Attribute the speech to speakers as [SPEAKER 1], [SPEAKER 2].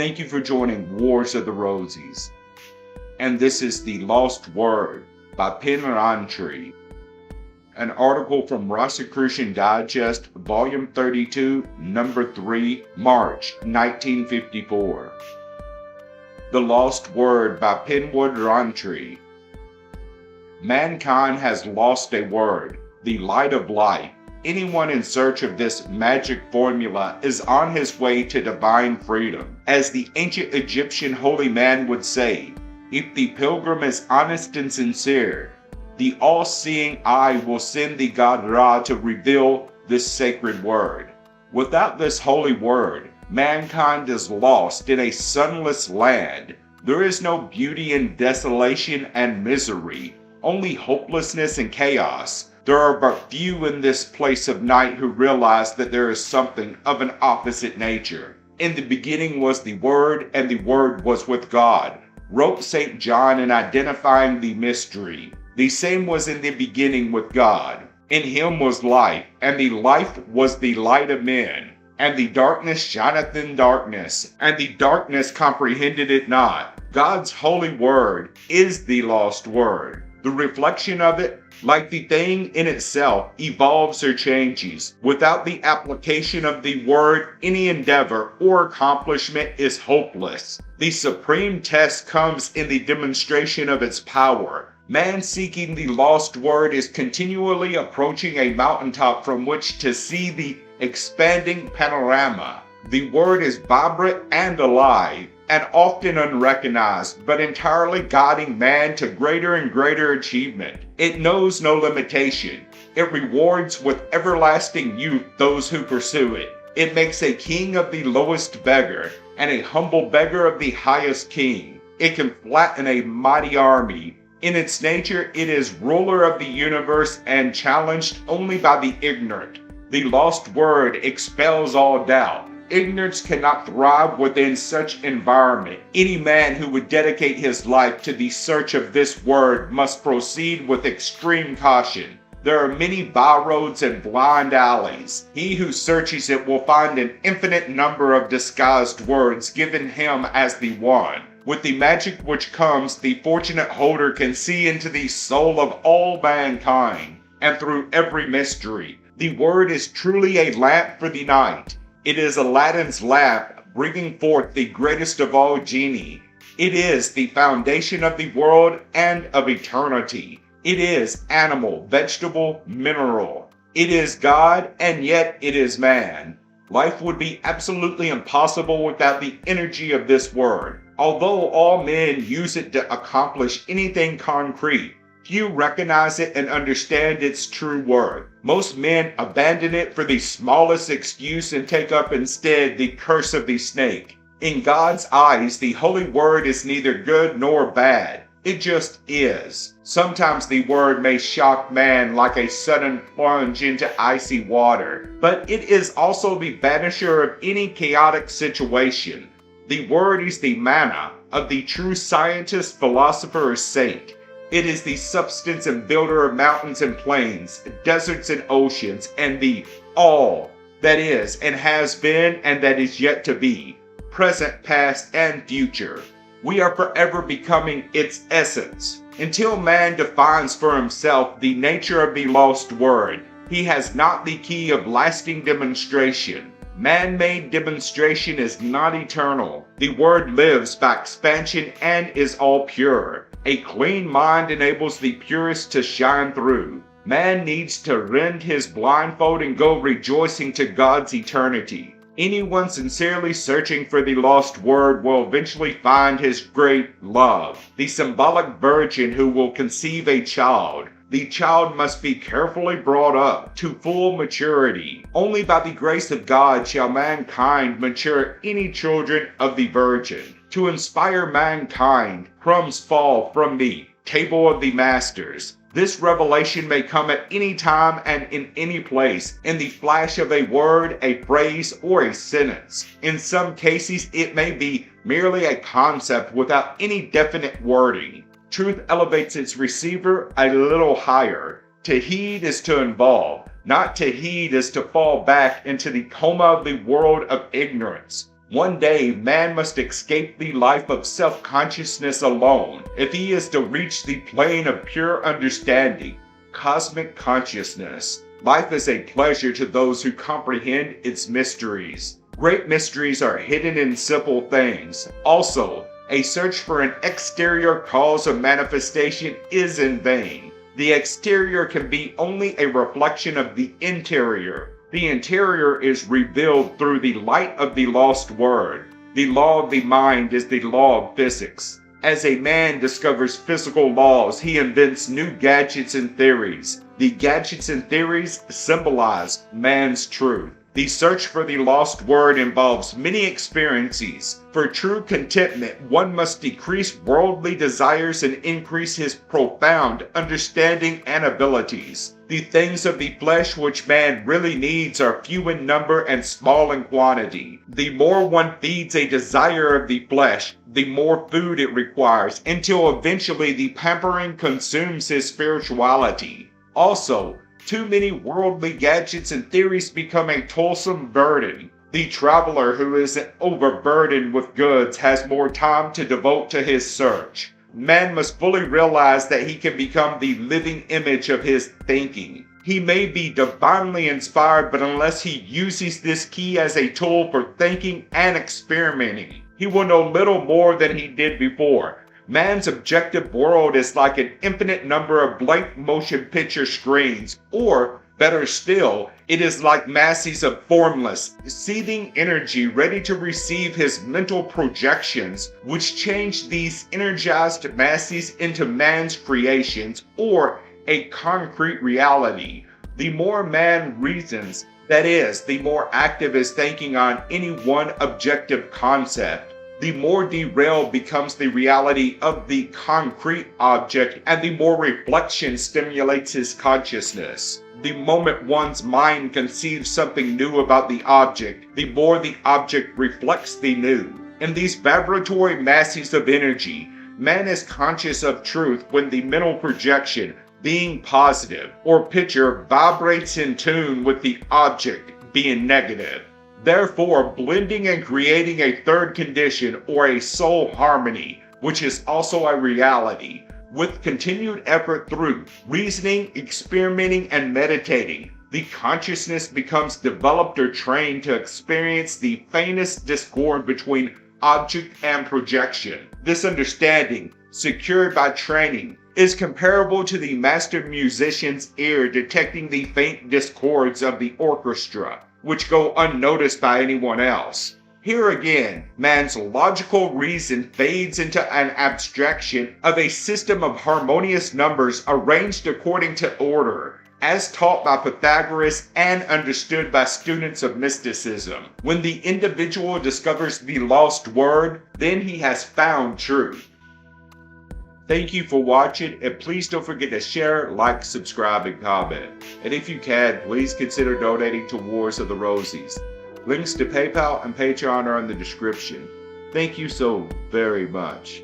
[SPEAKER 1] Thank you for joining Wars of the Rosies. And this is The Lost Word by Penwood Rountree, an article from Rosicrucian Digest, Volume 32, Number 3, March 1954. The Lost Word by Penwood Rountree. Mankind has lost a word, the light of life. Anyone in search of this magic formula is on his way to divine freedom. As the ancient Egyptian holy man would say, if the pilgrim is honest and sincere, the all-seeing eye will send the god Ra to reveal this sacred word. Without this holy word, mankind is lost in a sunless land. There is no beauty in desolation and misery, only hopelessness and chaos. There are but few in this place of night who realize that there is something of an opposite nature. In the beginning was the Word, and the Word was with God, wrote St. John in identifying the mystery. The same was in the beginning with God. In him was life, and the life was the light of men. And the darkness shineth in darkness, and the darkness comprehended it not. God's holy word is the lost word. The reflection of it, like the thing in itself, evolves or changes. Without the application of the word, any endeavor or accomplishment is hopeless. The supreme test comes in the demonstration of its power. Man seeking the lost word is continually approaching a mountaintop from which to see the expanding panorama. The word is vibrant and alive, and often unrecognized, but entirely guiding man to greater and greater achievement. It knows no limitation. It rewards with everlasting youth those who pursue it. It makes a king of the lowest beggar, and a humble beggar of the highest king. It can flatten a mighty army. In its nature, it is ruler of the universe and challenged only by the ignorant. The lost word expels all doubt. Ignorance cannot thrive within such environment. Any man who would dedicate his life to the search of this word must proceed with extreme caution. There are many byroads and blind alleys. He who searches it will find an infinite number of disguised words given him as the one. With the magic which comes, the fortunate holder can see into the soul of all mankind, and through every mystery. The word is truly a lamp for the night. It is Aladdin's lamp, bringing forth the greatest of all genii. It is the foundation of the world and of eternity. It is animal, vegetable, mineral. It is God, and yet it is man. Life would be absolutely impossible without the energy of this word. Although all men use it to accomplish anything concrete, few recognize it and understand its true worth. Most men abandon it for the smallest excuse and take up instead the curse of the snake. In God's eyes, the holy word is neither good nor bad. It just is. Sometimes the word may shock man like a sudden plunge into icy water, but it is also the banisher of any chaotic situation. The word is the manna of the true scientist, philosopher, or saint. It is the substance and builder of mountains and plains, deserts and oceans, and the all that is and has been and that is yet to be, present, past, and future. We are forever becoming its essence. Until man defines for himself the nature of the lost word, he has not the key of lasting demonstration. Man-made demonstration is not eternal. The word lives by expansion and is all pure. A clean mind enables the purest to shine through. Man needs to rend his blindfold and go rejoicing to God's eternity. Anyone sincerely searching for the lost word will eventually find his great love, the symbolic virgin who will conceive a child. The child must be carefully brought up to full maturity. Only by the grace of God shall mankind mature any children of the Virgin. To inspire mankind, crumbs fall from the table of the masters. This revelation may come at any time and in any place, in the flash of a word, a phrase, or a sentence. In some cases, it may be merely a concept without any definite wording. Truth elevates its receiver a little higher. To heed is to involve. Not to heed is to fall back into the coma of the world of ignorance. One day, man must escape the life of self-consciousness alone if he is to reach the plane of pure understanding, cosmic consciousness. Life is a pleasure to those who comprehend its mysteries. Great mysteries are hidden in simple things. Also, a search for an exterior cause of manifestation is in vain. The exterior can be only a reflection of the interior. The interior is revealed through the light of the lost word. The law of the mind is the law of physics. As a man discovers physical laws, he invents new gadgets and theories. The gadgets and theories symbolize man's truth. The search for the lost word involves many experiences. For true contentment, one must decrease worldly desires and increase his profound understanding and abilities. The things of the flesh which man really needs are few in number and small in quantity. The more one feeds a desire of the flesh, the more food it requires, until eventually the pampering consumes his spirituality. Also, too many worldly gadgets and theories become a toilsome burden. The traveler who is overburdened with goods has more time to devote to his search. Man must fully realize that he can become the living image of his thinking. He may be divinely inspired, but unless he uses this key as a tool for thinking and experimenting, he will know little more than he did before. Man's objective world is like an infinite number of blank motion picture screens, or, better still, it is like masses of formless, seething energy ready to receive his mental projections, which change these energized masses into man's creations, or a concrete reality. The more man reasons, that is, the more active his thinking on any one objective concept, the more derailed becomes the reality of the concrete object, and the more reflection stimulates his consciousness. The moment one's mind conceives something new about the object, the more the object reflects the new. In these vibratory masses of energy, man is conscious of truth when the mental projection, being positive, or picture vibrates in tune with the object, being negative. Therefore, blending and creating a third condition, or a soul harmony, which is also a reality, with continued effort through reasoning, experimenting, and meditating, the consciousness becomes developed or trained to experience the faintest discord between object and projection. This understanding, secured by training, is comparable to the master musician's ear detecting the faint discords of the orchestra, which go unnoticed by anyone else. Here again, man's logical reason fades into an abstraction of a system of harmonious numbers arranged according to order, as taught by Pythagoras and understood by students of mysticism. When the individual discovers the lost word, then he has found truth. Thank you for watching, and please don't forget to share, like, subscribe, and comment. And if you can, please consider donating to Wars of the Rosies. Links to PayPal and Patreon are in the description. Thank you so very much.